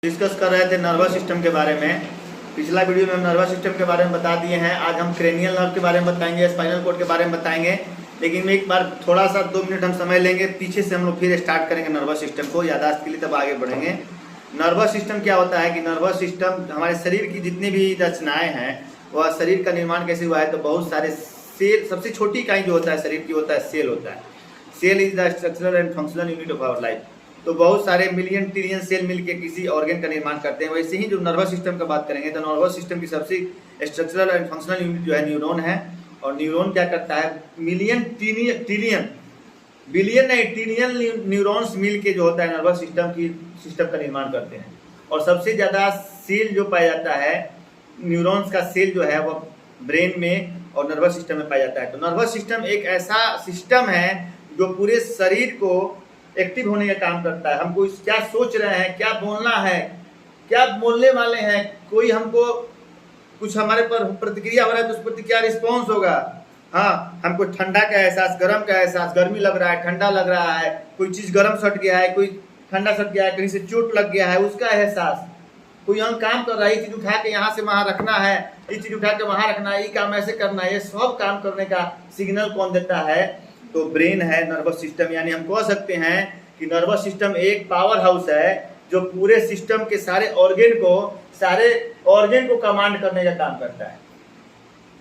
Discuss कर रहे थे नर्वस सिस्टम के बारे में। पिछला वीडियो में हम नर्वस सिस्टम के बारे में बता दिए हैं। आज हम क्रेनियल नर्व के बारे में बताएंगे, स्पाइनल कॉर्ड के बारे में बताएंगे। लेकिन एक बार थोड़ा सा 2 मिनट हम समय लेंगे, पीछे से हम लोग फिर स्टार्ट करेंगे नर्वस सिस्टम को याददाश्त के लिए, तब आगे बढ़ेंगे। नर्वस सिस्टम क्या होता है कि नर्वस सिस्टम हमारे शरीर की जितनी भी रचनाएं हैं, वह शरीर का निर्माण कैसे हुआ है, तो बहुत सारे सेल, सबसे छोटी इकाई जो होता है शरीर की होता है सेल होता है। Cell is the structural and functional unit of our life. तो बहुत सारे मिलियन ट्रिलियन सेल मिलके किसी ऑर्गन का निर्माण करते हैं। वैसे ही जो नर्वस सिस्टम का बात करेंगे तो नर्वस सिस्टम की सबसे स्ट्रक्चरल एंड फंक्शनल यूनिट जो है न्यूरॉन है। और न्यूरॉन क्या करता है, मिलियन ट्रिलियन बिलियन नहीं ट्रिलियन न्यूरॉन्स मिल के जो होता है नर्वस सिस्टम का निर्माण करते हैं। और सबसे ज़्यादा सेल जो पाया जाता है न्यूरॉन्स का सेल जो है वह ब्रेन में और नर्वस सिस्टम में पाया जाता है। तो नर्वस सिस्टम एक ऐसा सिस्टम है जो पूरे शरीर को एक्टिव होने का काम करता है। हमको क्या सोच रहे हैं, क्या बोलना है, क्या बोलने वाले हैं, कोई हमको कुछ हमारे पर प्रतिक्रिया हो रहा है तो उस पर क्या रिस्पॉन्स होगा। हाँ, हमको ठंडा का एहसास, गर्म का एहसास, गर्मी लग रहा है, ठंडा लग रहा है, कोई चीज़ गर्म सट गया है, कोई ठंडा सट गया है, कहीं से चोट लग गया है, उसका एहसास। कोई हम काम कर रहा है, ये चीज़ उठा के यहाँ से वहाँ रखना है, ये चीज़ उठा के वहाँ रखना है, ये काम ऐसे करना है, ये सब काम करने का सिग्नल कौन देता है, तो ब्रेन है, नर्वस सिस्टम। यानी हम कह सकते हैं कि नर्वस सिस्टम एक पावर हाउस है जो पूरे सिस्टम के सारे ऑर्गन को कमांड करने का काम करता है।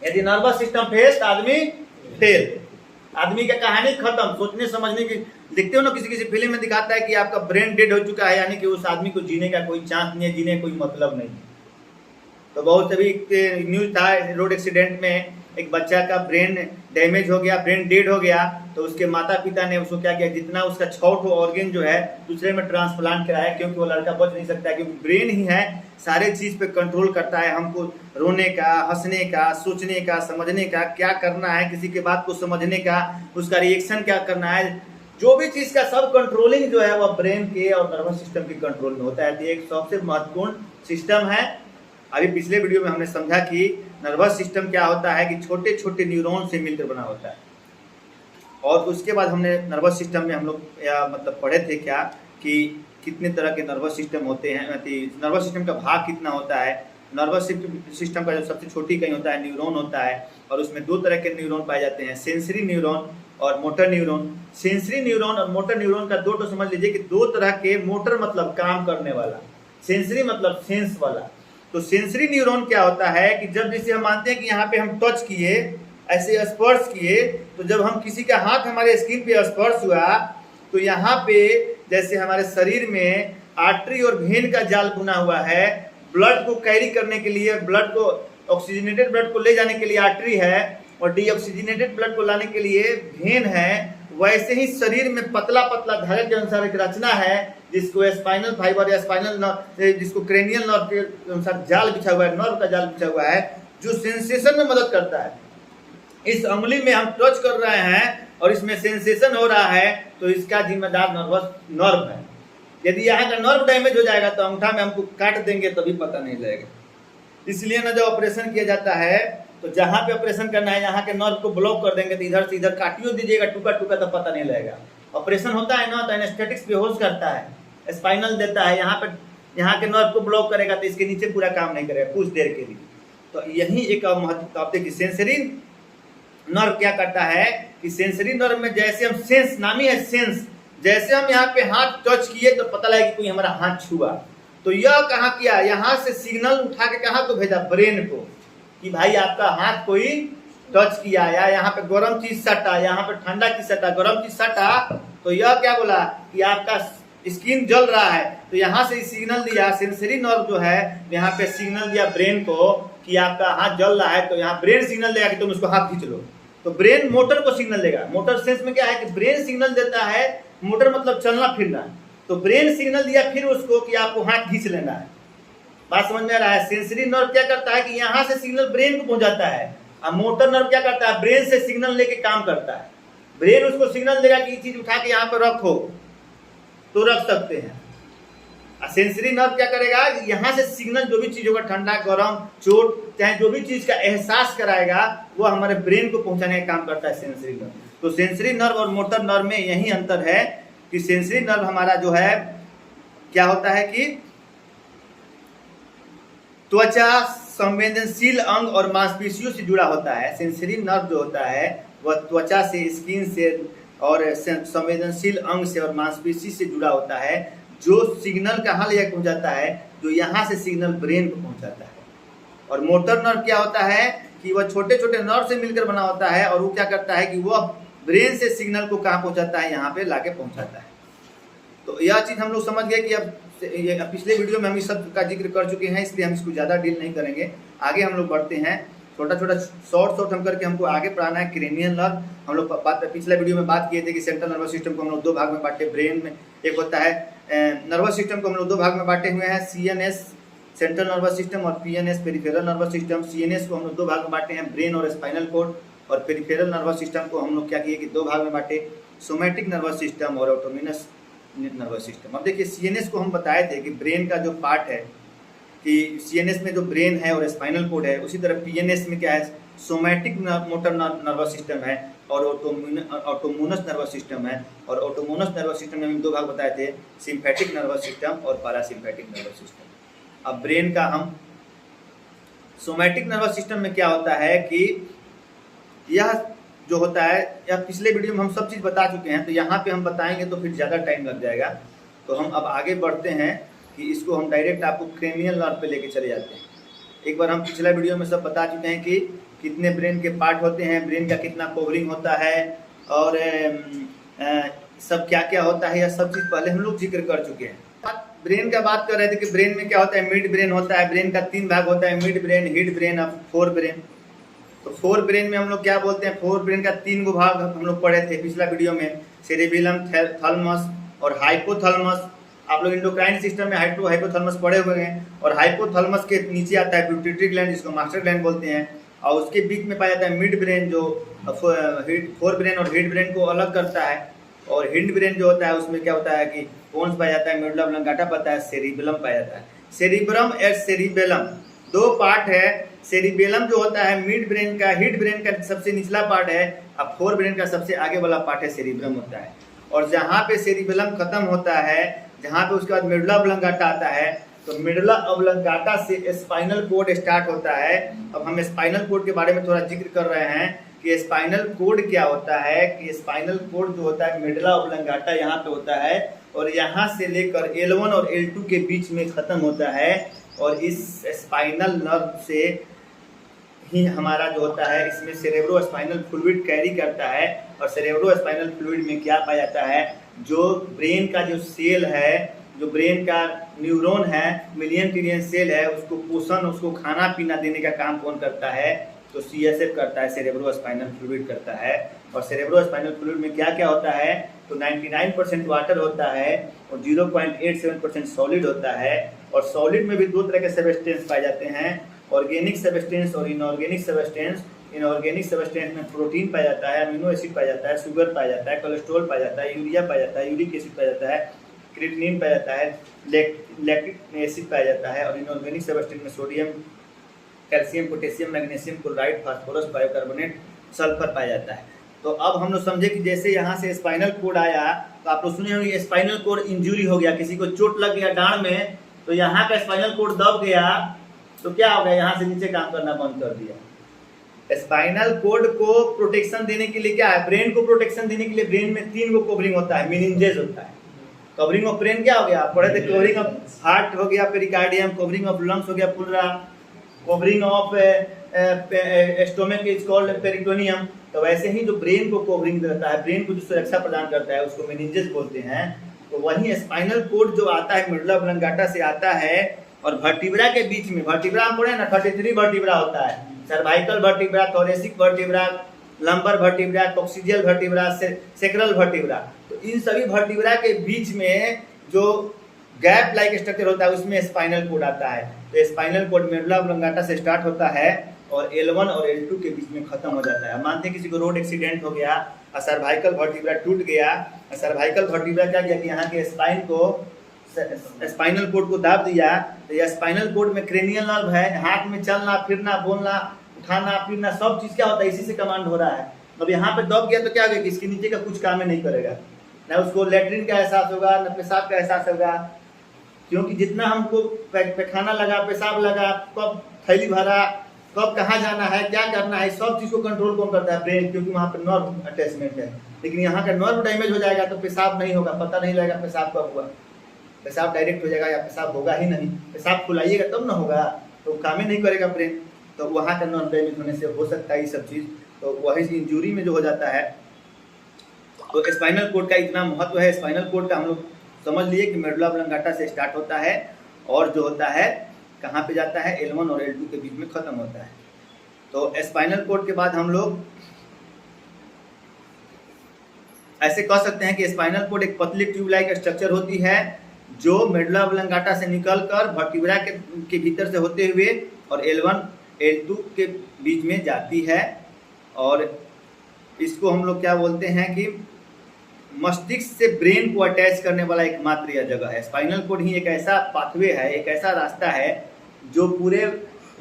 यदि नर्वस सिस्टम फेल, आदमी फेल, आदमी का कहानी खत्म। सोचने समझने की देखते हो ना, किसी किसी फिल्म में दिखाता है कि आपका ब्रेन डेड हो चुका है, यानी कि उस आदमी को जीने का कोई चांस नहीं है, जीने का कोई मतलब नहीं। तो बहुत अभी न्यूज था, रोड एक्सीडेंट में एक बच्चा का ब्रेन डैमेज हो गया, ब्रेन डेड हो गया। तो उसके माता पिता ने उसको क्या किया, जितना उसका 6 ऑर्गन जो है दूसरे में ट्रांसप्लांट कराया, क्योंकि वो लड़का बच नहीं सकता, क्योंकि ब्रेन ही है सारे चीज़ पे कंट्रोल करता है। हमको रोने का, हंसने का, सोचने का, समझने का, क्या करना है, किसी के बात को समझने का, उसका रिएक्शन क्या करना है, जो भी चीज़ का सब कंट्रोलिंग जो है वह ब्रेन के और नर्वस सिस्टम के कंट्रोल में होता है। तो एक सबसे महत्वपूर्ण सिस्टम है। अभी पिछले वीडियो में हमने समझा कि नर्वस सिस्टम क्या होता है कि छोटे छोटे न्यूरॉन से मिलकर बना होता है। और उसके बाद हमने नर्वस सिस्टम में हम लोग मतलब पढ़े थे क्या कि कितने तरह के नर्वस सिस्टम होते हैं, नर्वस सिस्टम का भाग कितना होता है। नर्वस सिस्टम का जो सबसे छोटी इकाई होता है न्यूरॉन होता है, और उसमें 2 तरह के न्यूरॉन पाए जाते हैं, सेंसरी न्यूरॉन और मोटर न्यूरॉन। सेंसरी न्यूरॉन और मोटर न्यूरॉन का 2 तो समझ लीजिए कि 2 तरह के, मोटर मतलब काम करने वाला, सेंसरी मतलब सेंस वाला। तो सेंसरी न्यूरॉन क्या होता है कि जब जैसे हम मानते हैं कि यहाँ पे हम टच किए, ऐसे स्पर्श किए, तो जब हम किसी का हाथ हमारे स्किन पे स्पर्श हुआ तो यहाँ पे जैसे हमारे शरीर में आर्टरी और वेन का जाल बुना हुआ है, ब्लड को कैरी करने के लिए, ब्लड को, ऑक्सीजनेटेड ब्लड को ले जाने के लिए आर्टरी है और डीऑक्सीजनेटेड ब्लड को लाने के लिए वेन है। वैसे ही शरीर में पतला पतला धागे के अनुसार एक रचना है जिसको स्पाइनल फाइबर या स्पाइनल नर्व, जिसको क्रेनियल नर्व के अनुसार जाल बिछा हुआ है, नर्व का जाल बिछा हुआ है, जो सेंसेशन में मदद करता है। इस अंगुली में हम टच कर रहे हैं और इसमें सेंसेशन हो रहा है, तो इसका जिम्मेदार नर्वस नर्व है। यदि यहाँ का नर्व डैमेज हो जाएगा तो अंगूठा में हमको काट देंगे तभी पता नहीं लगेगा। इसलिए ना जब ऑपरेशन किया जाता है तो जहाँ पे ऑपरेशन करना है यहाँ के नर्व को ब्लॉक कर देंगे, तो इधर से इधर काटियो दीजिएगा टुका टुका तो पता नहीं लगेगा। ऑपरेशन होता है ना तो एनेस्थेटिक्स बेहोश करता है, स्पाइनल देता है, यहाँ के नर्व को ब्लॉक करेगा तो इसके नीचे पूरा काम नहीं करेगा कुछ देर के लिए। तो यही एक महत्व। आप देखिए सेंसरी नर्व क्या करता है कि सेंसरी नर्व में जैसे हम सेंस, नामी है सेंस, जैसे हम यहाँ पे हाथ टच किए तो पता लगा कि कोई हमारा हाथ छुआ, तो यह कहाँ किया, यहाँ से सिग्नल उठा के कहाँ को भेजा, ब्रेन को, कि भाई आपका हाथ कोई टच किया, या यहाँ पे गर्म चीज सटा, यहाँ पे ठंडा चीज सटा, गर्म चीज सटा, तो यह क्या बोला कि आपका स्किन जल रहा है। तो यहाँ से सिग्नल दिया, सेंसरी नर्व जो है यहाँ पे सिग्नल दिया ब्रेन को कि आपका हाथ जल रहा है। तो यहाँ ब्रेन सिग्नल देगा कि तुम उसको हाथ खींच लो, तो ब्रेन मोटर को सिग्नल देगा। मोटर सेंस में क्या है कि ब्रेन सिग्नल देता है, मोटर मतलब चलना फिरना, तो ब्रेन सिग्नल दिया फिर उसको कि आपको हाथ खींच लेना है। बात समझ में आ रहा है। सेंसरी नर्व क्या करता है कि यहाँ से सिग्नल ब्रेन को पहुंचाता है, और मोटर नर्व क्या करता है, ब्रेन से सिग्नल लेके काम करता है। ब्रेन उसको सिग्नल देगा कि ये चीज उठा के यहाँ पर रखो, तो रख सकते हैं। सेंसरी नर्व क्या करेगा, यहाँ से सिग्नल जो भी चीज होगा, ठंडा, गर्म, चोट, चाहे जो भी चीज का एहसास कराएगा, वो हमारे ब्रेन को पहुंचाने का काम करता है सेंसरी नर्व। तो सेंसरी नर्व और मोटर नर्व में यही अंतर है कि सेंसरी नर्व हमारा जो है क्या होता है कि त्वचा संवेदनशील अंग और मांसपेशियों से जुड़ा होता है। सेंसरी नर्व जो होता है वह त्वचा से, स्किन से और संवेदनशील अंग से और मांसपेशी से जुड़ा होता है, जो सिग्नल कहाँ ले पहुँचाता है, जो यहाँ से सिग्नल ब्रेन को पहुँचाता है। और मोटर नर्व क्या होता है कि वह छोटे छोटे नर्व से मिलकर बना होता है, और वो क्या करता है कि वह ब्रेन से सिग्नल को कहाँ पहुँचाता है, यहाँ पे लाके पहुँचाता है। तो यह चीज़ हम लोग समझ गए कि अब पिछले वीडियो में हम इस सब का जिक्र कर चुके हैं, इसलिए हम इसको ज़्यादा डील नहीं करेंगे। आगे हम लोग बढ़ते हैं, छोटा छोटा शॉर्ट हम करके हमको आगे पढ़ाना है। क्रेनियल नर्व हम लोग पिछले वीडियो में बात किए थे कि सेंट्रल नर्वस सिस्टम को हम लोग 2 भाग में बांटे। ब्रेन में एक होता है नर्वस सिस्टम को हम लोग 2 भाग में बांटे हुए हैं, CNS सेंट्रल नर्वस सिस्टम और PNS peripheral nervous system. CNS को हम लोग 2 भाग में बांटे हैं, ब्रेन और स्पाइनल कॉर्ड। और पेरिफेरल नर्वस सिस्टम को हम लोग क्या किए कि 2 भाग में बांटे, सोमैटिक नर्वस सिस्टम और ऑटोनोमस नर्वस सिस्टम। अब देखिए CNS को हम बताए थे कि ब्रेन का जो पार्ट है कि CNS में जो ब्रेन है और स्पाइनल कोड है, उसी तरह PNS में क्या है, सोमैटिक मोटर नर्वस सिस्टम है और ऑटोनोमस नर्वस सिस्टम है। और ऑटोनोमस नर्वस सिस्टम में हम 2 भाग बताए थे, सिम्पैथिक नर्वस सिस्टम और पैरासिम्पैथिक नर्वस सिस्टम। अब ब्रेन का हम सोमैटिक नर्वस सिस्टम में क्या होता है कि यह जो होता है, या पिछले वीडियो में हम सब चीज़ बता चुके हैं, तो यहाँ पे हम बताएंगे तो फिर ज़्यादा टाइम लग जाएगा। तो हम अब आगे बढ़ते हैं कि इसको हम डायरेक्ट आपको क्रेनियल नर्व पे लेके चले जाते हैं। एक बार हम पिछला वीडियो में सब बता चुके हैं कि कितने ब्रेन के पार्ट होते हैं, ब्रेन का कितना कवरिंग होता है और सब क्या क्या होता है, यह सब चीज़ पहले हम लोग जिक्र कर चुके हैं। ब्रेन का बात कर रहे थे कि ब्रेन में क्या होता है, मिड ब्रेन होता है। ब्रेन का 3 भाग होता है, मिड ब्रेन, हिड ब्रेन और फोर ब्रेन। तो फोर ब्रेन में हम लोग क्या बोलते हैं, फोर ब्रेन का 3 गो भाग हम लोग पढ़े थे पिछला वीडियो में, सेरेबेलम, थैलेमस और हाइपोथैलेमस। आप लोग इंडोक्राइन सिस्टम में हाइपोथैलेमस पढ़े हुए हैं। और हाइपोथैलेमस के नीचे आता है पिट्यूटरी ग्लैंड, जिसको मास्टर ग्लैंड बोलते हैं। और उसके बीच में पाया जाता है मिड ब्रेन, जो फोर ब्रेन और हिड ब्रेन को अलग करता है। और हिंड ब्रेन जो होता है उसमें क्या होता है कि पोन्स पाया जाता है, मेडुला ऑब्लंगाटा पाता है, सेरिबेलम पाया जाता है। सेरिब्रम और सेरिबेलम 2 पार्ट है। सेरिबेलम जो होता है मिड ब्रेन का, हिड ब्रेन का सबसे निचला पार्ट है, अब फोर ब्रेन का सबसे आगे वाला पार्ट है, सेरिब्रम होता है। और जहाँ पे सेरिबेलम खत्म होता है, जहाँ पे उसके बाद मेडुला ऑब्लंगाटा आता है, तो मेडुला ऑब्लंगाटा से स्पाइनल कोड स्टार्ट होता है। अब हम स्पाइनल कोड के बारे में थोड़ा जिक्र कर रहे हैं कि स्पाइनल कोड क्या होता है। कि स्पाइनल कोड जो होता है मेडुला ऑब्लंगाटा यहाँ पे होता है, और यहाँ से लेकर L1 और L2 के बीच में खत्म होता है। और इस स्पाइनल नर्व से ही हमारा जो होता है, इसमें सेरेब्रो स्पाइनल फ्लूइड कैरी करता है। और सेरेब्रो स्पाइनल फ्लूइड में क्या पाया जाता है, जो ब्रेन का जो सेल है, जो ब्रेन का न्यूरॉन है, मिलियन ट्रिलियन सेल है, उसको पोषण, उसको खाना पीना देने का काम कौन करता है, तो CSF करता है, सेरेब्रो स्पाइनल फ्लूइड करता है। और सेरेब्रो स्पाइनल फ्लूइड में क्या क्या होता है, तो 99% वाटर होता है और 0.87% सॉलिड होता है। और सॉलिड में भी 2 तरह के सब्सटेंस पाए जाते हैं, ऑर्गेनिक सब्सटेंस और इनऑर्गेनिक सब्सटेंस। इनऑर्गेनिक सब्सटेंस में प्रोटीन पाया जाता है, अमीनो एसिड पाया जाता है, शुगर पाया जाता है, कोलेस्ट्रॉल पाया जाता है, यूरिया पाया जाता है, यूरिक एसिड पाया जाता है, क्रिएटिनिन पाया जाता है, लैक्टिक एसिड पाया जाता है। और इनऑर्गेनिक सब्सटेंस में sodium, calcium, potassium, magnesium, chloride, phosphorus, bicarbonate, sulphur पाया जाता है। तो अब हम लोग समझे कि जैसे यहाँ से स्पाइनल कोड आया, तो आप लोग सुने होंगे स्पाइनल कोड इंजरी हो गया, किसी को चोट लग गया डांड में, तो यहाँ का स्पाइनल कोड दब गया, तो क्या हो गया, यहाँ से नीचे काम करना बंद कर दिया। स्पाइनल कोड को प्रोटेक्शन देने के लिए क्या है, ब्रेन को प्रोटेक्शन देने के लिए ब्रेन में 3 गो कवरिंग होता है, मेनिंजेस होता है। कवरिंग ऑफ ब्रेन क्या हो गया, पढ़े थे, कवरिंग ऑफ हार्ट हो गया पेरिकार्डियम, कवरिंग ऑफ लंग्स हो गया pleura, covering of stomach is called peritoneum. तो वैसे ही जो ब्रेन को कवरिंग देता है, ब्रेन को जो सुरक्षा प्रदान करता है, उसको मेनिंजेस बोलते हैं। तो वही स्पाइनल कोड जो आता है मेडुला ऑब्लंगाटा से आता है, और वर्टिब्रा के बीच में, वर्टिब्रा हम पढ़े ना, 33 वर्टिब्रा होता है, cervical vertebra, thoracic vertebra, lumbar vertebra, coccygeal vertebra, sacral vertebra. तो इन सभी वर्टिब्रा के बीच में जो गैप लाइक स्ट्रक्चर होता है, उसमें स्पाइनल कोड आता है। तो स्पाइनल कोड मेडुला ऑब्लंगाटा से स्टार्ट होता है और L1 और L2 के बीच में खत्म हो जाता है। मानते हैं किसी को रोड एक्सीडेंट हो गया, सर्वाइकल वर्टिब्रा टूट गया, सर्वाइकल वर्टिब्रा क्या किया कि यहाँ के स्पाइन को, स्पाइनल कोड को दाब दिया। तो यह स्पाइनल कोड में क्रेनियल नर्व है, हाथ में चलना फिरना, बोलना, उठाना पीना, सब चीज़ क्या होता है, इसी से कमांड हो रहा है। अब यहाँ पे दब गया तो क्या होगा कि इसके नीचे का कुछ काम नहीं करेगा, ना उसको लेटरिन का एहसास होगा, ना पेशाब का एहसास होगा, क्योंकि जितना हमको पैखाना लगा, पेशाब लगा, कब थैली भरा, कब कहाँ जाना है, क्या करना है, सब चीज़ को कंट्रोल कौन करता है? ब्रेन, क्योंकि वहाँ पर नर्व अटैचमेंट है। लेकिन यहाँ का नर्व डैमेज हो जाएगा तो पेशाब नहीं होगा, पता नहीं लगेगा पेशाब कब हुआ, पेशाब डायरेक्ट हो जाएगा या पेशाब होगा ही नहीं, पेशाब खुलाइएगा तब ना होगा, तो काम ही नहीं करेगा ब्रेन। तो वहाँ का नर्व डैमेज होने से हो सकता है ये सब चीज़, तो वही इंजरी में जो हो जाता है। तो स्पाइनल कोड का इतना महत्व है। स्पाइनल कोड का हम लोग समझ लिए कि मेडुला ऑब्लंगाटा से स्टार्ट होता है और जो होता है कहाँ पे जाता है? L1 और L2 के बीच में खत्म होता है। तो स्पाइनल कोड के बाद हम लोग ऐसे कह सकते हैं कि स्पाइनल कोड एक पतली ट्यूब लाइक स्ट्रक्चर होती है जो मेडुला ऑब्लंगाटा से निकलकर वर्टिब्रा के भीतर से होते हुए और L1 L2 के बीच में जाती है। और इसको हम लोग क्या बोलते हैं कि मस्तिष्क से ब्रेन को अटैच करने वाला एकमात्र यह जगह है। स्पाइनल कोड ही एक ऐसा पाथवे है, एक ऐसा रास्ता है जो पूरे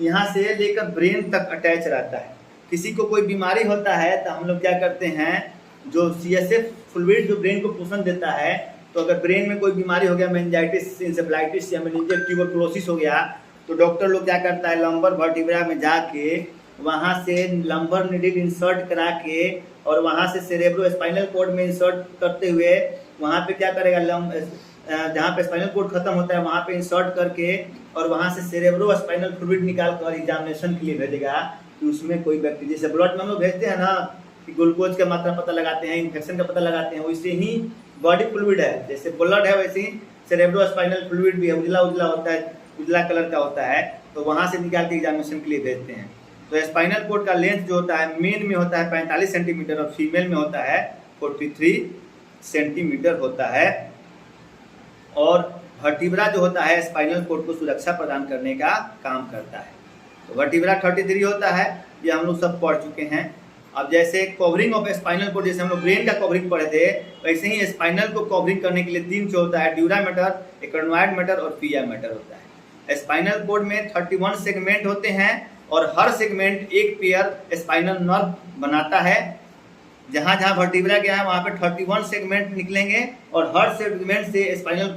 यहाँ से लेकर ब्रेन तक अटैच रहता है। किसी को कोई बीमारी होता है तो हम लोग क्या करते हैं, जो CSF फ्लूइड जो ब्रेन को पोषण देता है, तो अगर ब्रेन में कोई बीमारी हो गया, मेनिंजाइटिस, इंसेफ्लाइटिस या मेनिंजियल ट्यूबरकुलोसिस हो गया, तो डॉक्टर लोग क्या करता है, लंबर वर्टिब्रा में जाके वहाँ से लंबर नीडल इंसर्ट करा के और वहाँ से सेरेब्रो स्पाइनल कोड में इंसर्ट करते हुए वहाँ पे क्या करेगा, जहाँ पे स्पाइनल कोड खत्म होता है वहाँ पे इंसर्ट करके और वहाँ से सेरेब्रो स्पाइनल फ्लूइड निकाल कर एग्जामिनेशन के लिए भेजेगा कि उसमें कोई बैक्टीरिया, जैसे ब्लड में हम लोग भेजते हैं ना कि ग्लूकोज का मात्रा पता लगाते हैं, इन्फेक्शन का पता लगाते हैं, वैसे ही बॉडी फ्लूइड है, जैसे ब्लड है वैसे ही सेरेब्रो स्पाइनल फ्लूइड भी है, उजला उजला होता है, उजला कलर का होता है, तो वहाँ से निकाल के एग्जामिनेशन के लिए भेजते हैं। तो स्पाइनल कोड का लेंथ जो होता है मेल में होता है 45 सेंटीमीटर और फीमेल में होता है 43 सेंटीमीटर होता है। और वर्टिब्रा जो होता है स्पाइनल कोड को सुरक्षा प्रदान करने का काम करता है। तो वर्टिब्रा 33 होता है, ये हम लोग सब पढ़ चुके हैं। अब जैसे कवरिंग ऑफ स्पाइनल कोड, जैसे हम लोग ब्रेन का कवरिंग पढ़े थे, वैसे ही स्पाइनल को कवरिंग करने के लिए 3 चीज होता है, ड्यूरा मैटर, एक्रोनॉइड मैटर और पिया मैटर होता है। स्पाइनल कोड में 31 सेगमेंट होते हैं और हर सेगमेंट एक पेयर स्पाइनल नर्व बनाता है। जहाँ जहाँ वर्टिब्रा गया है वहाँ पे 31 सेगमेंट निकलेंगे और हर सेगमेंट से स्पाइनल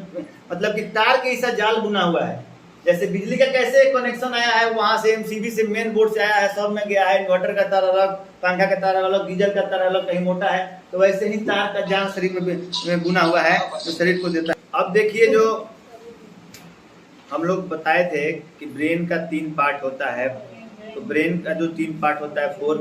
मतलब कि तार के ऐसा जाल बुना हुआ है। जैसे बिजली का कैसे कनेक्शन आया है वहाँ से MCB से मेन बोर्ड से आया है, सब में गया है, इन्वर्टर का तार अलग, पंखा का तार अलग, गीजर का तार अलग, कहीं मोटा है, तो वैसे ही तार का जाल शरीर में बुना हुआ है जो शरीर को देता है। अब देखिए, जो हम लोग बताए थे कि ब्रेन का 3 पार्ट होता है, तो ब्रेन का जो 3 पार्ट होता है, फोर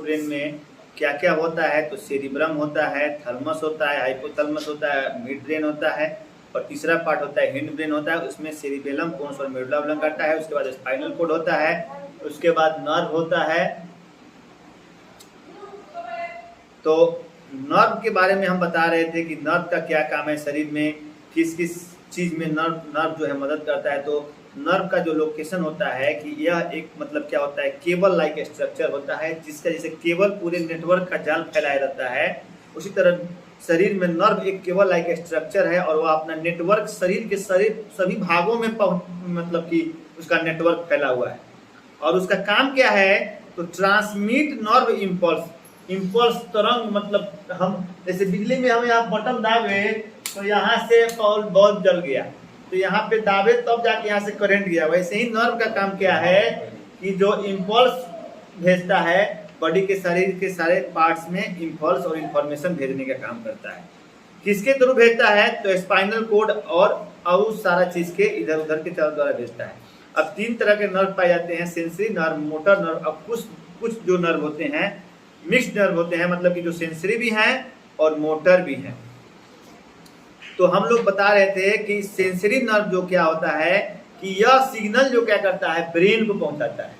ब्रेन में क्या क्या होता है, तो सेरिब्रम होता है, थैलेमस होता है, हाइपोथैलेमस होता है, मिड ब्रेन होता है और तीसरा पार्ट होता है हिंड ब्रेन होता है, उसमें सेरिबेलम, पोन्स और मेडुला ऑब्लंगाटा है। उसके बाद स्पाइनल कोड होता है, उसके बाद नर्व होता है। तो नर्व के बारे में हम बता रहे थे कि नर्व का क्या काम है, शरीर में किस किस चीज में नर्व जो है मदद करता है। तो नर्व का जो लोकेशन होता है कि यह एक मतलब क्या होता है, केबल लाइक स्ट्रक्चर होता है, जिसका जैसे केबल पूरे नेटवर्क का जाल फैलाया रहता है, उसी तरह शरीर में नर्व एक केबल लाइक स्ट्रक्चर है और वह अपना नेटवर्क शरीर के सभी भागों में मतलब कि उसका नेटवर्क फैला हुआ है। और उसका काम क्या है, तो ट्रांसमिट नर्व इम्पल्स तरंग, मतलब हम जैसे बिजली में हम यहाँ बटन दाबे तो यहाँ से बल्ब जल गया, तो यहाँ पे दाबे तब जाके यहाँ से करंट गया। वैसे ही नर्व का काम क्या है कि जो इम्पल्स भेजता है, बॉडी के शरीर के सारे पार्ट्स में इम्पल्स और इंफॉर्मेशन भेजने का काम करता है। किसके थ्रू भेजता है, तो स्पाइनल कोड और सारा चीज के इधर उधर के चारों द्वारा भेजता है। अब 3 तरह के नर्व पाए जाते हैं, सेंसरी नर्व, मोटर नर्व। अब कुछ जो नर्व होते हैं मिक्स्ड नर्व होते हैं, मतलब कि जो सेंसरी भी हैं और मोटर भी हैं। तो हम लोग बता रहे थे कि सेंसरी नर्व जो क्या होता है कि यह सिग्नल जो क्या करता है, ब्रेन को पहुंचाता है।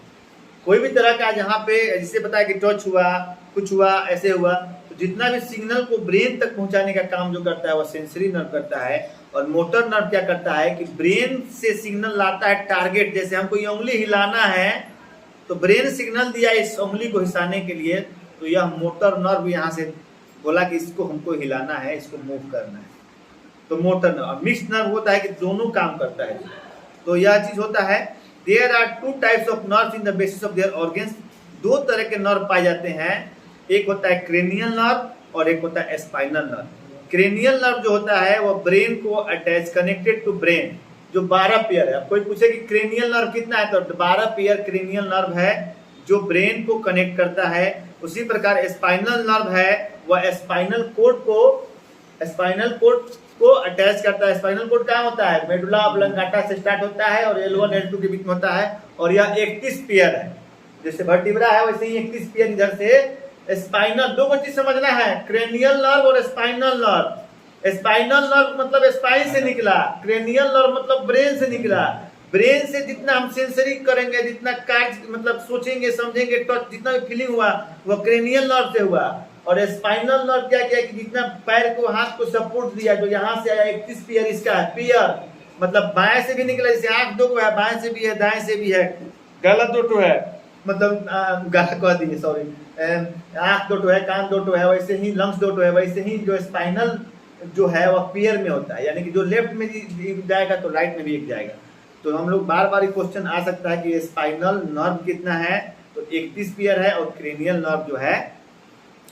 कोई भी तरह का जहाँ पे जिससे पता है कि टच हुआ, कुछ हुआ, ऐसे हुआ, तो जितना भी सिग्नल को ब्रेन तक पहुंचाने का काम जो करता है वह सेंसरी नर्व करता है। और मोटर नर्व क्या करता है कि ब्रेन से सिग्नल लाता है टारगेट, जैसे हमको ये उंगली हिलाना है तो ब्रेन सिग्नल दिया इस उंगली को हिलाने के लिए, तो यह मोटर नर्व यहाँ से बोला कि इसको हमको हिलाना है, इसको मूव करना है, तो मोटर नर्व। मिक्स्ड नर्व होता है कि दोनों काम करता है, तो यह चीज होता है। There are 2 types of nerve in the basis of their organs. 2 तरह के नर्व पाए जाते हैं, एक होता है क्रेनियल नर्व और एक होता है स्पाइनल नर्व। क्रेनियल नर्व जो होता है वह ब्रेन को अटैच, कनेक्टेड टू ब्रेन, जो 12 पेयर है। अब कोई पूछे कि क्रेनियल नर्व कितना है, तो 12 पेयर क्रेनियल नर्व है जो ब्रेन को कनेक्ट करता है। उसी प्रकार स्पाइनल नर्व है, वह स्पाइनल कोड को अटैच करता है। स्पाइनल कोड क्या होता है, मेडुला ऑब्लंगाटा से स्टार्ट होता है और L1 L2 के बीच में होता है, और यह 31 पेयर है। जैसे वर्टिब्रा है वैसे ही 31 पेयर इधर से स्पाइनल। दो चीज समझना है, क्रेनियल नर्व और स्पाइनल नर्व। स्पाइनल नर्व मतलब स्पाइन से निकला, क्रेनियल नर्व मतलब ब्रेन से निकला। ब्रेन से जितना हम सेंसरी करेंगे, जितना मतलब सोचेंगे समझेंगे, टच जितना भी फीलिंग हुआ वह क्रेनियल नर्व से हुआ। और स्पाइनल नर्व क्या किया कि जितना पैर को हाथ को सपोर्ट दिया, जो यहाँ से आया 31 पेयर इसका है। पेयर मतलब बाएं से भी निकला, जैसे आंख दो है, बाएं से भी है दाएं से भी है, गलत दो है, मतलब गलत कह दिए सॉरी, आंख दो है, कान दो है, वैसे ही लंग्स दो है, वैसे ही जो स्पाइनल जो है वह पेयर में होता है, यानी कि जो लेफ्ट में जाएगा तो राइट में भी एक जाएगा। तो हम लोग बार बार क्वेश्चन आ सकता है कि स्पाइनल नर्व कितना है, तो 31 पेयर है, और क्रेनियल नर्व जो है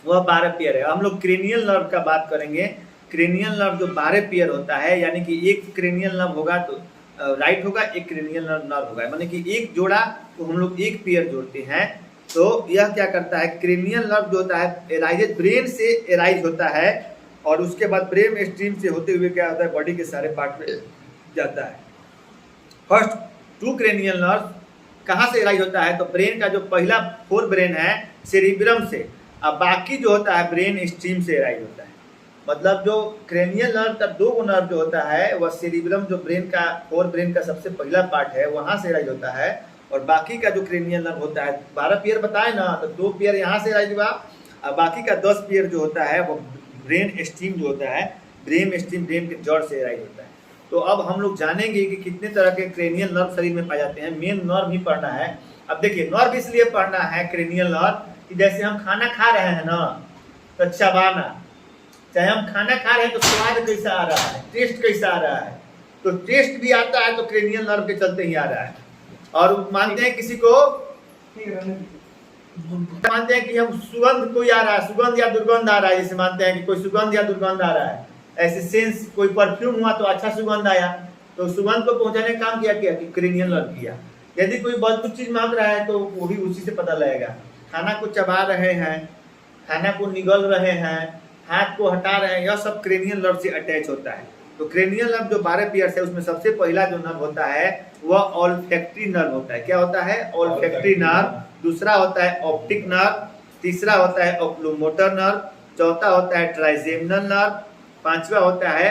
वह 12 पेयर है। हम लोग क्रेनियल नर्व का बात करेंगे। क्रेनियल नर्व जो 12 पेयर होता है, यानी कि एक क्रेनियल नर्व होगा तो राइट होगा, एक क्रेनियल नर्व होगा, माने कि एक जोड़ा तो हम लोग एक पेयर जोड़ते हैं। तो यह क्या करता है, क्रेनियल नर्व जो होता है एराइज ब्रेन से एराइज होता है, और उसके बाद ब्रेन स्ट्रीम से होते हुए क्या होता है बॉडी के सारे पार्ट में जाता है। फर्स्ट 2 क्रेनियल नर्व कहाँ से एराइज होता है, तो ब्रेन का जो पहला 4 ब्रेन है सेरिब्रम से, अब बाकी जो होता है ब्रेन स्ट्रीम से एराइज होता है। मतलब जो क्रेनियल नर्व का 2 नर्व जो होता है वह सेरिब्रम जो ब्रेन का 4 ब्रेन का सबसे पहला पार्ट है वहां से एराइज होता है, और बाकी का जो क्रेनियल नर्व होता है 12 पेयर बताए ना, तो 2 पेयर यहाँ से एराइज हुआ, और बाकी का 10 पेयर जो होता है वो ब्रेन स्ट्रीम जो होता है, ब्रेन स्ट्रीम ब्रेन के जड़ से एराइज होता है। तो अब हम लोग जानेंगे कि कितने तरह के क्रेनियल नर्व शरीर में पाए जाते हैं। मेन नर्व ही पढ़ना है। अब देखिए नर्व इसलिए पढ़ना है क्रेनियल नर्व कि जैसे हम खाना खा रहे हैं ना, तो चबाना, चाहे हम खाना खा रहे हैं तो स्वाद कैसा आ रहा है, टेस्ट कैसा आ रहा है, तो टेस्ट भी आता है तो क्रेनियल नर्व के चलते ही आ रहा है। और मानते हैं किसी को, मानते हैं कि हम सुगंध कोई आ रहा है, सुगंध या दुर्गंध आ रहा है, जैसे मानते हैं कि कोई सुगंध या दुर्गंध आ रहा है, ऐसे सेंस कोई परफ्यूम हुआ तो अच्छा सुगंध आया, तो सुगंध को पहुंचाने का काम किया कि क्रेनियल नर्व किया। यदि कोई बदबू चीज मांग रहा है तो वो भी उसी से पता लगेगा। खाना को चबा रहे हैं, खाना को निगल रहे हैं, हाथ को हटा रहे हैं, यह सब क्रेनियल नर्व से अटैच होता है। तो क्रेनियल नर्व जो 12 पेयर है उसमें सबसे पहला जो नर्व होता है वह ऑल्फैक्टरी नर्व होता है। क्या होता है, ऑल्फैक्टरी नर्व। दूसरा होता है ऑप्टिक नर्व, तीसरा होता है ओक्लोमोटर नर्व, चौथा होता है ट्राइजेमिनल नर्व, पांचवा होता है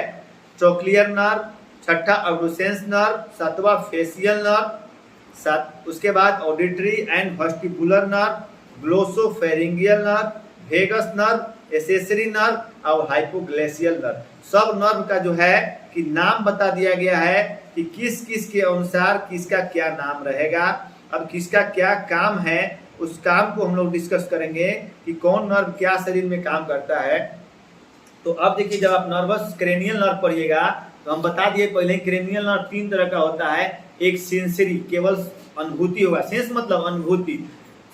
ट्रोक्लियर नर्व, छठा अब्डुसेंस नर्व, सातवां फेशियल नर्व, उसके बाद auditory and vestibular nerve, glossopharyngeal nerve, vagus nerve, accessory nerve और हाइपोग्लेशियल नर्व। सब नर्व का जो है कि नाम बता दिया गया है कि किस किस के अनुसार किसका क्या नाम रहेगा। अब किसका क्या काम है उस काम को हम लोग डिस्कस करेंगे कि कौन नर्व क्या शरीर में काम करता है। तो अब देखिए जब आप नर्वस क्रेनियल नर्व पढ़िएगा तो हम बता दिए पहले क्रेनियल नर्व 3 तरह का होता है। एक सेंसरी, केवल अनुभूति होगा, सेंस मतलब अनुभूति,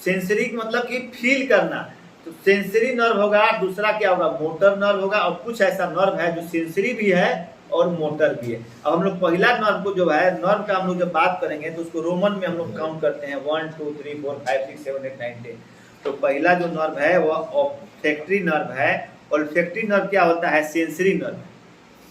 सेंसरी मतलब कि फील करना, तो सेंसरी नर्व होगा। दूसरा क्या होगा, मोटर नर्व होगा। और कुछ ऐसा नर्व है जो सेंसरी भी है और मोटर भी है। अब हम लोग पहला नर्व को जो है नर्व का हम लोग जब बात करेंगे तो उसको रोमन में हम लोग काउंट करते हैं 1 2 3 4 5 6 7 8 9 10। तो पहला जो नर्व है वह ऑल्फैक्टरी नर्व है। ऑल्फैक्टरी नर्व क्या होता है, सेंसरी नर्व।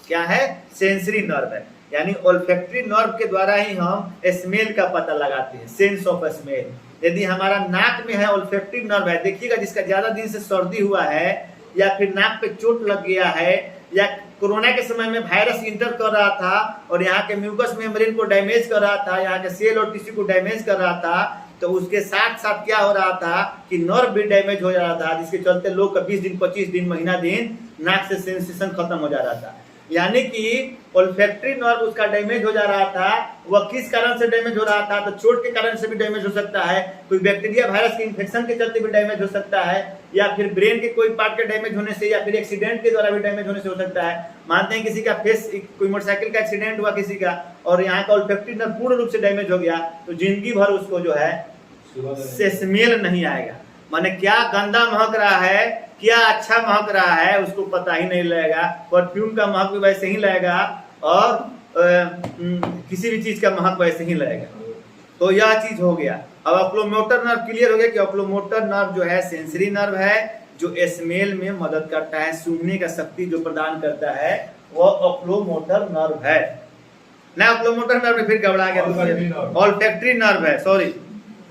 क्या है, सेंसरी नर्व है, यानी ऑल्फैक्टरी नर्व के द्वारा ही हम स्मेल का पता लगाते हैं, सेंस ऑफ स्मेल। यदि हमारा नाक में है ऑल्फैक्टरी नर्व है, देखिएगा जिसका ज्यादा दिन से सर्दी हुआ है या फिर नाक पे चोट लग गया है या कोरोना के समय में वायरस इंटर कर रहा था और यहाँ के म्यूकस मेम्ब्रेन को डैमेज कर रहा था, यहाँ के सेल और टिश्यू को डैमेज कर रहा था, तो उसके साथ साथ क्या हो रहा था कि नर्व भी डैमेज हो जा रहा था, जिसके चलते लोग का 20 दिन 25 दिन महीना दिन नाक से सेंसेशन खत्म हो जा रहा था। यानी कि ऑल्फैक्टरी नर्व उसका डैमेज हो जा रहा था। वह किस कारण से डैमेज हो रहा था, तो चोट के कारण से भी डैमेज हो सकता है, कोई बैक्टीरिया वायरस के इन्फेक्शन के चलते भी डैमेज हो सकता है, या फिर ब्रेन के कोई पार्ट के डैमेज होने से या फिर एक्सीडेंट के द्वारा भी डैमेज होने से हो सकता है। मानते हैं किसी का फेस, कोई मोटरसाइकिल का एक्सीडेंट हुआ किसी का और यहाँ का ऑल्फैक्टरी नर्व पूर्ण रूप से डैमेज हो गया तो जिंदगी भर उसको जो है स्मेल नहीं आएगा। माने क्या गंदा महक रहा है, क्या अच्छा महक रहा है उसको पता ही नहीं लगेगा। परफ्यूम का महक भी वैसे ही लगेगा और किसी भी चीज का महत्व ऐसे ही रहेगा। तो यह चीज हो गया। अब ऑक्लोमोटर नर्व क्लियर हो गया कि ऑक्लोमोटर नर्व जो है सेंसरी नर्व है, जो स्मेल में मदद करता है, सूंघने का शक्ति जो प्रदान करता है वो ऑक्लोमोटर नर्व है ना। ऑक्लोमोटर नर्व में फिर घबरा गया, ऑल्फैक्टरी नर्व है, सॉरी,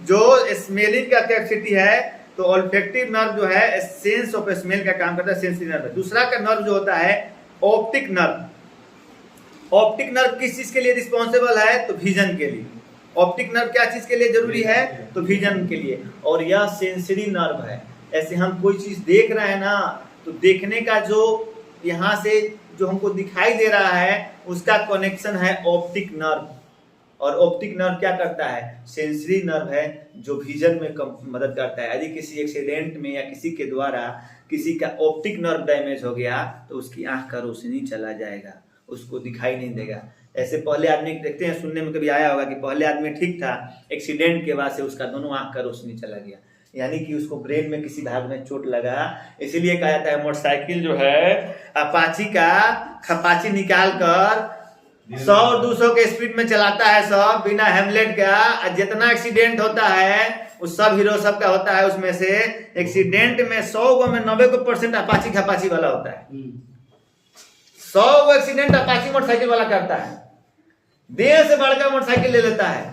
जो स्मेलिंग का कैपेसिटी है। तो ऑल्फैक्टिव नर्व जो है सेंस ऑफ स्मेल का काम करता है, सेंसरी नर्व है। दूसरा का नर्व जो होता है ऑप्टिक नर्व। ऑप्टिक नर्व किस चीज के लिए रिस्पॉन्सिबल है? तो विजन के लिए। ऑप्टिक नर्व क्या चीज के लिए जरूरी है? तो विजन के लिए। और यह सेंसरी नर्व है। ऐसे हम कोई चीज देख रहे हैं ना, तो देखने का जो यहाँ से जो हमको दिखाई दे रहा है उसका कनेक्शन है ऑप्टिक नर्व। और ऑप्टिक नर्व क्या करता है? सेंसरी नर्व है, जो विजन में मदद करता है। यदि किसी एक्सीडेंट में या किसी के द्वारा किसी का ऑप्टिक नर्व डैमेज हो गया तो उसकी आंख का रोशनी चला जाएगा, उसको दिखाई नहीं देगा। ऐसे पहले आदमी देखते हैं, सुनने में कभी आया होगा कि पहले आदमी ठीक था, एक्सीडेंट के बाद से उसका दोनों आंख का रोशनी चला गया, यानी कि उसको ब्रेन में किसी भाग में चोट लगा। इसीलिए कहा जाता है मोटरसाइकिल जो है अपाची का खपाची निकाल कर 100-200 के स्पीड में चलाता है सब, बिना हेमलेट का। जितना एक्सीडेंट होता है उस सब हीरो सब का होता है, उसमें से एक्सीडेंट में 100 में 90% अपाची खपाची वाला होता है। 100 एक्सीडेंट अपाची मोटरसाइकिल वाला करता है, देह से बढ़कर मोटरसाइकिल ले लेता है।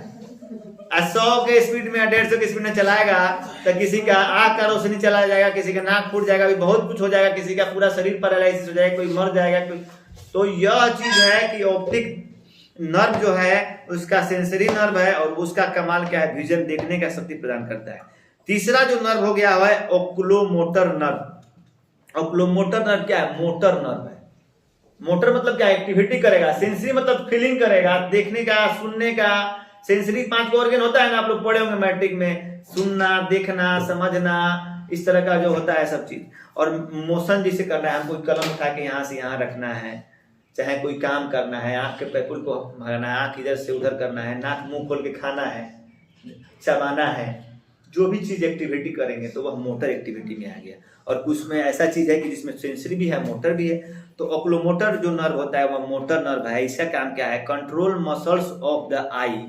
100 के स्पीड में 150 के स्पीड में चलाएगा तो किसी का आंख का रोशनी चला जाएगा, किसी का नाक फूट जाएगा, भी बहुत कुछ हो जाएगा, किसी का पूरा शरीर पैरालाइसिस हो जाएगा, कोई मर जाएगा कोई। तो यह चीज है कि ऑप्टिक नर्व जो है उसका सेंसरी नर्व है, और उसका कमाल क्या है? विजन, देखने का शक्ति प्रदान करता है। तीसरा जो नर्व हो गया है ओकुलोमोटर नर्व। ओकुलोमोटर नर्व क्या है? मोटर नर्व है। मोटर मतलब क्या? एक्टिविटी करेगा। सेंसरी मतलब फीलिंग करेगा, देखने का, सुनने का। सेंसरी 5 ऑर्गन होता है ना, आप लोग पढ़े होंगे मैट्रिक में, सुनना, देखना, समझना, इस तरह का जो होता है सब चीज। और मोशन जिसे करना है, हमको कलम उठा के यहाँ से यहाँ रखना है, चाहे कोई काम करना है, आंख के पैपुल को भगाना है, आंख इधर से उधर करना है, नाक मुंह खोल के खाना है, चबाना है, जो भी चीज एक्टिविटी करेंगे तो वह मोटर एक्टिविटी में आ गया। और कुछ में ऐसा चीज है कि जिसमें सेंसरी भी है, मोटर भी है। तो ऑक्लोमोटर जो नर्व होता है वह मोटर नर्व है। इसका काम क्या है? Control muscles of the eye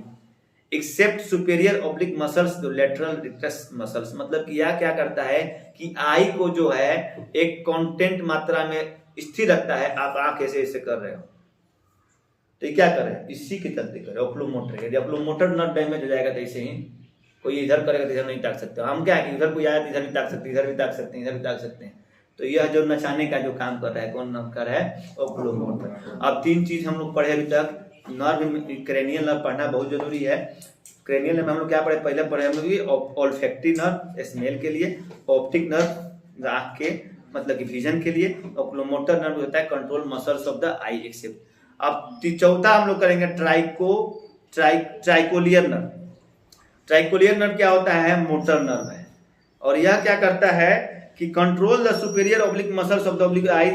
except superior oblique muscles, जो लेटरल रिक्टस मसल्स। मतलब कि यह क्या करता है कि आई को जो है एक कांस्टेंट मात्रा में स्थिर रखता है। आप आंख ऐसे ऐसे कर रहे हो तो ये क्या कर रहे हैं? इसी के चलते कर रहे हो ऑक्लोमोटर। यदि ऑक्लोमोटर नर्व डैमेज हो जाएगा तो ऐसे ही कोई इधर करेगा तो इधर नहीं ताक सकते। हम क्या है कि इधर कोई आया तो इधर भी ताक सकते, इधर भी ताक सकते हैं, इधर भी ताक सकते हैं। तो यह जो नचाने का जो काम कर रहा है, कौन नर्व कर रहा है? ऑक्लोमोटर। अब 3 चीज हम लोग पढ़े अभी तक। नर्व, क्रेनियल नर्व पढ़ना बहुत जरूरी है। क्रेनियल नर्व में हम लोग क्या पढ़े? पहले पढ़े हम लोग ऑल्फैक्टरी नर्व स्मेल के लिए, ऑप्टिक नर्व आंख के मतलब कि विजन के लिए, ऑक्लोमोटर नर्व होता है control muscles of the eye except. अब चौथा हम लोग करेंगे ट्राइकोलियर नर्व। ट्राइकोलियर नर्व क्या होता है? मोटर नर्व है। और यह क्या करता है कि control the superior oblique muscles of the oblique I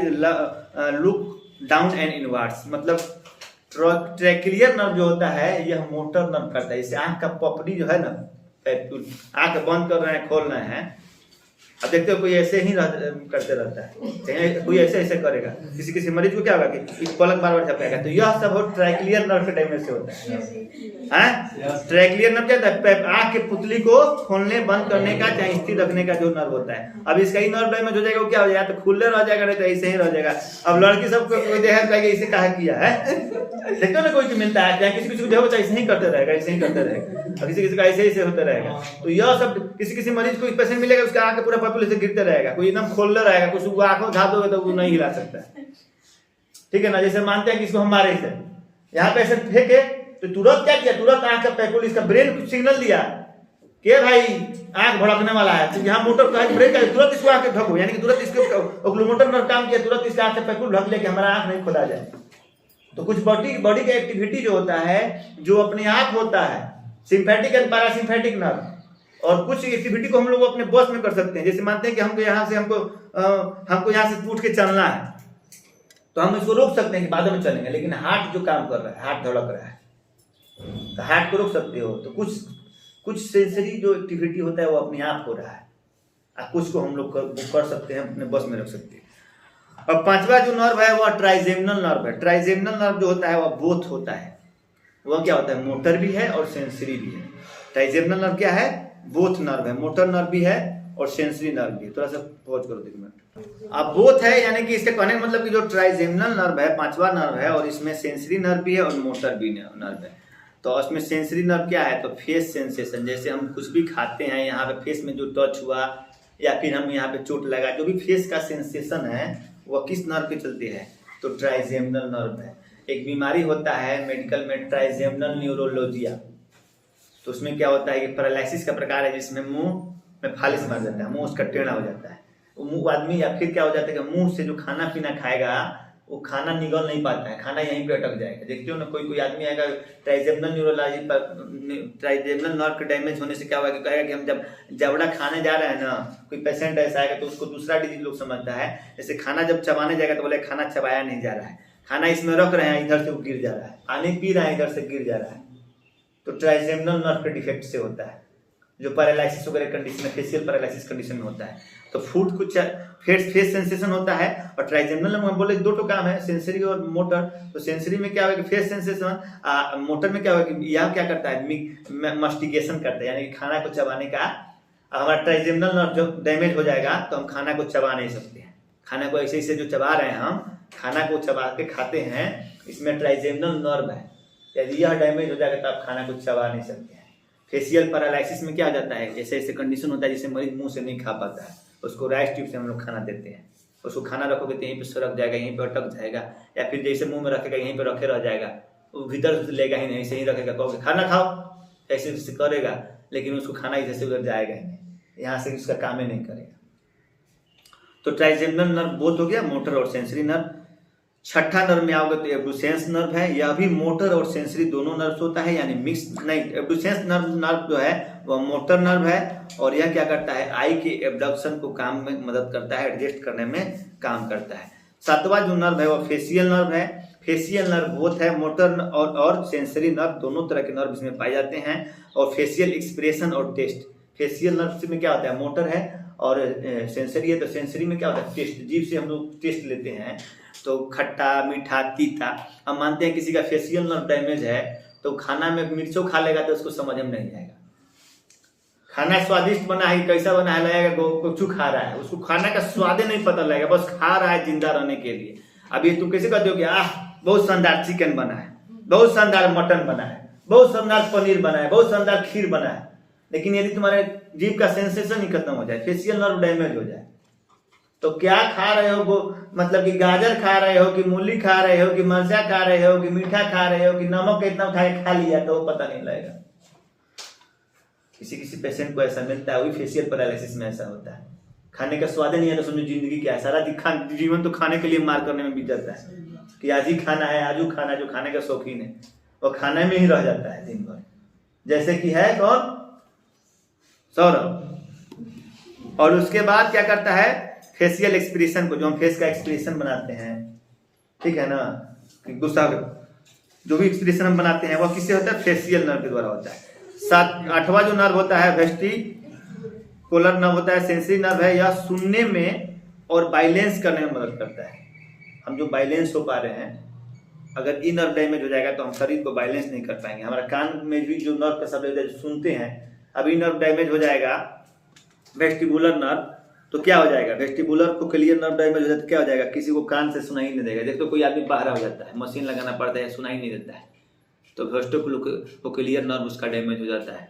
look down and inwards. मतलब ट्रैकिलियर नर्व जो होता है यह मोटर नर्व करता है। जैसे आंख का पपड़ी जो है ना, आंख बंद कर रहे हैं, खोल रहे हैं, अब देखते हो कोई ऐसे ही करते रहता है, कोई ऐसे ऐसे करेगा, किसी मरीज को क्या होगा कि पलक बार बार झपकेगा। तो यह सब ट्रैकिलियर नर्व के डैमेज से होता है। ट्रैकिलियर नर्व क्या होता है? आंख के पुतली को खोलने बंद करने का, चाहे स्थिर रखने का जो नर्व होता है। अब इसका ही नर्व डैमेज हो जाएगा, वो क्या हो जाएगा? तो खुले रह जाएगा, नहीं तो ऐसे ही रह जाएगा। अब लड़की सबको कोई देखा इसे कहा किया है, देखते हो ना, कोई मिलता है, चाहे किसी को देखो ऐसे ही करते रहेगा, ऐसे ही करते रहेगा, और किसी का ऐसे ऐसे होते रहेगा। तो यह सब किसी मरीज को पेशेंट मिलेगा, उसका आंख पूरा पपुल से गिरते रहेगा, कोई एकदम खोलने रहेगा, कुछ आंखों उठा दोगे तो वो नहीं हिला सकता है, ठीक है ना। जैसे मानते हैं कि इसको हम मारे से यहाँ पे ऐसे फेंके तो तुरंत क्या किया? तुरंत आंख का पैपुल, इसका ब्रेन कुछ सिग्नल दिया कि भाई आंख भड़कने वाला है, तो यहाँ मोटर का ब्रेन का तुरंत इसको आंख ढको, यानी कि तुरंत इसके ऑक्लोमोटर नर्व काम किया, तुरंत इसका आंख का पैपुल ढक लेके हमारा आंख नहीं खोला जाए। तो कुछ बॉडी का एक्टिविटी जो होता है, जो अपने आप होता है, सिंपैथिक एंड पैरासिम्पैथिक नर्व, और कुछ एक्टिविटी को हम लोग अपने बस में कर सकते हैं। जैसे मानते हैं कि हमको यहाँ से हमको यहाँ से उठ के चलना है, तो हम इसको रोक सकते हैं कि बाद में चलेंगे, लेकिन हार्ट जो काम कर रहा है, हार्ट धड़क रहा है, तो हार्ट को रोक सकते हो। तो कुछ सेंसरी जो एक्टिविटी होता है वो अपने आप हो रहा है, और कुछ को हम लोग कर सकते हैं, अपने बस में रख सकते हैं। और पांचवा जो नर्व है वह ट्राइजेमिनल नर्व है। ट्राइजेमिनल नर्व जो होता है वह बोथ होता है, वह क्या होता है, मोटर भी है और सेंसरी भी है। ट्राइजेमिनल नर्व क्या है, बोथ नर्व है, मोटर नर्व भी है और सेंसरी नर्व भी है। थोड़ा सा पॉज करो 1 मिनट। अब बोथ है यानी कि इसके कहने का मतलब कि जो ट्राइजेमिनल नर्व है पांचवा नर्व है और इसमें सेंसरी नर्व भी है और मोटर भी नर्व है। तो उसमें सेंसरी नर्व क्या है, तो फेस सेंसेशन, जैसे हम कुछ भी खाते हैं यहाँ पे फेस में जो टच हुआ या फिर हम यहाँ पे चोट लगा, जो भी फेस का सेंसेशन है वह किस नर्व पे चलती है, तो ट्राइजेमिनल नर्व है। एक बीमारी होता है मेडिकल में ट्राइजेमिनल न्यूरोलॉजिया, तो उसमें क्या होता है कि पैरालिसिस का प्रकार है जिसमें मुंह में फालिस मार जाता है, मुंह उसका टेढ़ा हो जाता है, मुंह आदमी, या फिर क्या हो जाता है कि मुंह से जो खाना पीना खाएगा वो खाना निगल नहीं पाता है, खाना यहीं पे अटक जाएगा। देखते हो ना, कोई आदमी आएगा ट्राइजेमिनल न्यूरोलॉजी पर, ट्राइजेमिनल नर्व के डैमेज होने से क्या होगा कि कहेगा कि हम जब जबड़ा खाने जा रहे हैं ना, कोई पेशेंट ऐसा आएगा तो उसको दूसरा डिजीज लोग समझता है, जैसे खाना जब चबाने जाएगा तो बोले खाना चबाया नहीं जा रहा है, खाना इसमें रख रहे हैं इधर से वो गिर जा रहा है, पानी पी रहे हैं इधर से गिर जा रहा है, तो ट्राइजेमिनल नर्व के डिफेक्ट से होता है, जो पैरालिसिस वगैरह कंडीशन में, फेशियल पैरालिसिस कंडीशन में होता है। तो फूड कुछ फेस सेंसेशन होता है और ट्राइजेमिनल में बोले 2 काम है, सेंसरी और मोटर। तो सेंसरी में क्या होगा कि फेस सेंसेशन, मोटर में क्या होगा कि यह क्या करता है, मस्टिकेशन करता है, यानी कि खाना को चबाने का। हमारा ट्राइजेमिनल नर्व जो डैमेज हो जाएगा तो हम खाना को चबा नहीं सकते हैं, खाना को ऐसे ऐसे जो चबा रहे हैं हम, खाना को चबा के खाते हैं, इसमें ट्राइजेमिनल नर्व है, यदि यह डैमेज हो जाएगा तो आप खाना को चबा नहीं सकते हैं। फेशियल पैरालिसिस में क्या हो जाता है, ऐसे ऐसे कंडीशन होता है जिससे मरीज मुंह से नहीं खा पाता है, उसको राइस ट्यूब से हम लोग खाना देते हैं, उसको खाना रखोगे तो यहीं पे सुरक जाएगा, यहीं पे अटक जाएगा, या फिर जैसे मुंह में रखेगा यहीं पे रखे रह जाएगा, वो भीतर से लेगा ही नहीं, ऐसे ही रखेगा, कहोगे खाना खाओ ऐसे ऐसे करेगा, लेकिन उसको खाना इधर से उधर जाएगा ही नहीं, यहाँ से उसका काम ही नहीं करेगा। तो ट्राइजेमिनल नर्व बोथ हो गया, मोटर और सेंसरी नर्व। छठा नर्व में आओगे तो एब्डुसेंस नर्व है, यह भी मोटर और सेंसरी दोनों नर्व होता है, यानी मिक्स नहीं। एब्डुसेंस नर्व जो है वह मोटर नर्व है और यह क्या करता है, आई के एब्डक्शन को काम में मदद करता है, एडजस्ट करने में काम करता है। सातवां जो नर्व है वह फेशियल नर्व है। फेशियल नर्व बोथ है, मोटर और सेंसरी नर्व दोनों तरह के नर्व इसमें पाए जाते हैं। और फेशियल एक्सप्रेशन और टेस्ट, फेशियल नर्व में क्या होता है, मोटर है और सेंसरी है, तो सेंसरी में क्या होता है, टेस्ट, जीभ से हम लोग टेस्ट लेते हैं, तो खट्टा मीठा तीता। हम मानते हैं किसी का फेशियल नर्व डैमेज है तो खाना में मिर्चों खा लेगा तो उसको समझ में नहीं आएगा, खाना स्वादिष्ट बना है कैसा बना है लगेगा कुछ खा रहा है, उसको खाना का स्वाद ही नहीं पता लगेगा, बस खा रहा है जिंदा रहने के लिए। अब ये तुम कैसे कहते हो कि बहुत शानदार चिकन बना है, बहुत शानदार मटन बना है, बहुत शानदार पनीर बना है, बहुत शानदार खीर बना है, लेकिन यदि तुम्हारे जीभ का सेंसेशन ही खत्म हो जाए, फेशियल नर्व डैमेज हो जाए, तो क्या खा रहे हो वो, मतलब कि गाजर खा रहे हो कि मूली खा रहे हो कि मिर्चा खा रहे हो कि मीठा खा रहे हो कि नमक इतना उठा के खा लिया, तो वो पता नहीं लगेगा। किसी किसी पेशेंट को ऐसा मिलता है, वही फेशियल पैरालिसिस में ऐसा होता है, खाने का स्वाद नहीं है तो समझो जिंदगी क्या है, सारा जीवन तो खाने के लिए मार करने में बीत जाता है कि आज ही खाना है, आजू खाना, जो खाने का शौकीन है वो खाने में ही रह जाता है दिन भर, जैसे कि है कौन, सौरभ। और उसके बाद क्या करता है, फेशियल एक्सप्रेशन को, जो हम फेस का एक्सप्रेशन बनाते हैं, ठीक है ना, गुस्सा जो भी एक्सप्रेशन हम बनाते हैं वह किससे होता है, फेशियल नर्व के द्वारा होता है। आठवां जो नर्व होता है वेस्टिबुलर नर्व होता है, सेंसरी नर्व है, यह सुनने में और बैलेंस करने में मदद करता है। हम जो बैलेंस हो पा रहे हैं, अगर ई नर्व डैमेज हो जाएगा तो हम शरीर को बैलेंस नहीं कर पाएंगे। हमारा कान में भी जो नर्व का शब्द सुनते हैं, अब ई नर्व डैमेज हो जाएगा वेस्टिबुलर नर्व, तो क्या हो जाएगा, वेस्टिबुलर कोक्लियर नर्व डैमेज हो जाता है, क्या हो जाएगा, किसी को कान से सुनाई नहीं देगा। देखो कोई आदमी बाहर हो जाता है, मशीन लगाना पड़ता है, सुनाई नहीं देता है, तो वेस्टिबुलर नर्व उसका डैमेज हो जाता है।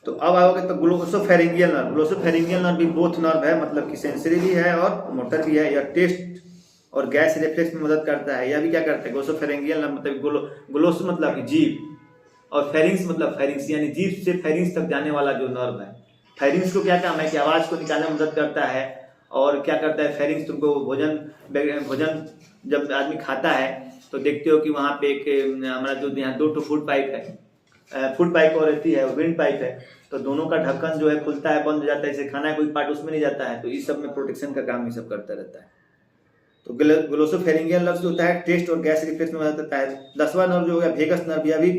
तो अब आओगे तो ग्लोसोफेरिंगियल नर्व। ग्लोसोफेरिंगियल नर्व भी बोथ नर्व है, मतलब कि सेंसरी भी है और मोटर भी है। यह टेस्ट और गैस रिफ्लेक्स में मदद करता है। यह भी क्या करता है, ग्लोसोफेरिंगियल नर्व मतलब ग्लोस मतलब कि जीभ, और फेरिंग्स मतलब फेरिंग्स, यानी जीभ से फेरिंग्स तक जाने वाला जो नर्व है। फेरिंग्स को क्या काम है कि आवाज को निकालने में मदद करता है। और क्या करता है फेरिंग्स, तुमको भोजन जब आदमी खाता है तो देखते हो कि वहाँ पे एक हमारा जो यहाँ 2 फूड पाइप है, फूड पाइप और रहती है, विंड पाइप है, तो दोनों का ढक्कन जो है खुलता है, बंद हो जाता है, इसे खाना कोई पार्ट उसमें नहीं जाता है, तो इस सब में प्रोटेक्शन का काम ये सब करता रहता है। तो ग्लोसोफेरिंगियल नर्व होता है, टेस्ट और गैस रिफ्लेक्स में मदद करता है। 10वां नर्व जो हो गया वेगस नर्व, यह भी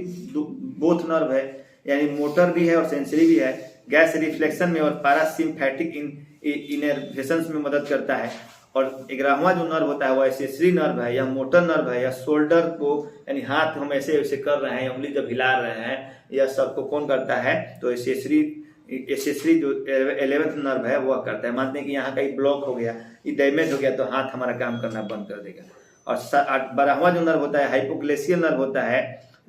बोथ नर्व है, यानी मोटर भी है और सेंसरी भी है। गैस रिफ्लेक्शन में और पैरासिम्पैथिक इनर्वेशंस में मदद करता है। और 11वां जो नर्व होता है वो एक्सेसरी नर्व है या मोटर नर्व है या शोल्डर को, यानी हाथ हम ऐसे ऐसे कर रहे हैं, उंगली जब हिला रहे हैं, यह सब को कौन करता है? तो एक्सेसरी जो 11th नर्व है वह करता है। मानते हैं कि यहाँ का ब्लॉक हो गया, ये डैमेज हो गया, तो हाथ हमारा काम करना बंद कर देगा। और 12वां जो नर्व होता है हाइपोग्लिसियल नर्व होता है,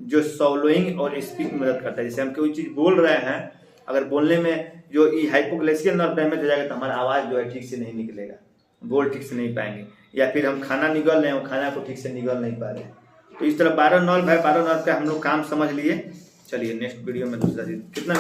जो सॉलोइंग और स्पीक में मदद करता है। जैसे हम कोई चीज बोल रहे हैं, अगर बोलने में जो ये हाइपोग्लिसियल नर्व डैमेज हो जाएगा तो हमारा आवाज जो है ठीक से नहीं निकलेगा, बोल ठीक से नहीं पाएंगे, या फिर हम खाना निगल रहे हैं, खाना को ठीक से निगल नहीं पा रहे हैं। तो इस तरह 12 नर्व है, 12 नर्व का हम लोग काम समझ लिए। चलिए नेक्स्ट वीडियो में दूसरा चीज कितना